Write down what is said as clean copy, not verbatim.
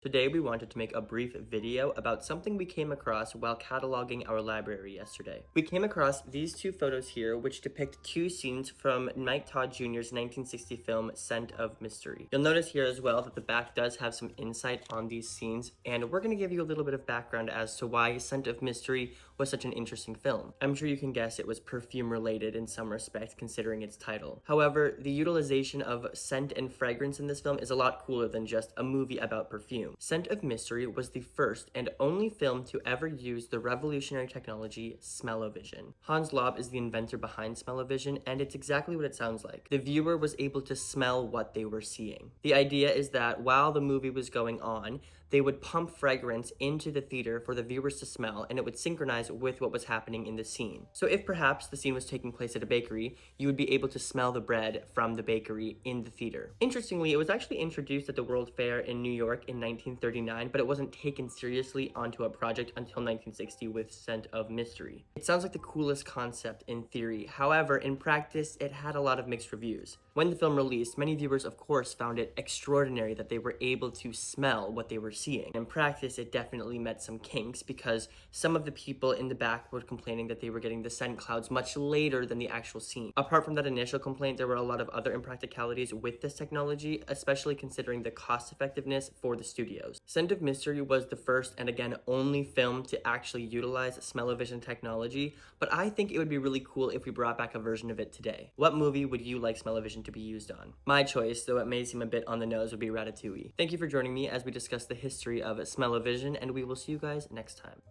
Today we wanted to make a brief video about something we came across while cataloging our library yesterday. We came across these two photos here which depict two scenes from Mike Todd Jr.'s 1960 film Scent of Mystery. You'll notice here as well that the back does have some insight on these scenes, and we're going to give you a little bit of background as to why Scent of Mystery was such an interesting film. I'm sure you can guess it was perfume related in some respect considering its title. However, the utilization of scent and fragrance in this film is a lot cooler than just a movie about perfume. Scent of Mystery was the first and only film to ever use the revolutionary technology smell-o-vision. Hans Lob is the inventor behind smell-o-vision, and it's exactly what it sounds like. The viewer was able to smell what they were seeing. The idea is that while the movie was going on, they would pump fragrance into the theater for the viewers to smell, and it would synchronize with what was happening in the scene. So if perhaps the scene was taking place at a bakery, you would be able to smell the bread from the bakery in the theater. Interestingly, it was actually introduced at the World Fair in New York in 1939, but it wasn't taken seriously onto a project until 1960 with Scent of Mystery. It sounds like the coolest concept in theory. However, in practice, it had a lot of mixed reviews. When the film released, many viewers of course found it extraordinary that they were able to smell what they were seeing. In practice, it definitely met some kinks because some of the people in the back were complaining that they were getting the scent clouds much later than the actual scene. Apart from that initial complaint, there were a lot of other impracticalities with this technology, especially considering the cost effectiveness for the studios. Scent of Mystery was the first and again only film to actually utilize smell-o-vision technology, but I think it would be really cool if we brought back a version of it today. What movie would you like smell-o-vision to be used on? My choice, though it may seem a bit on the nose, would be Ratatouille. Thank you for joining me as we discuss the history of smell-o-vision, and we will see you guys next time.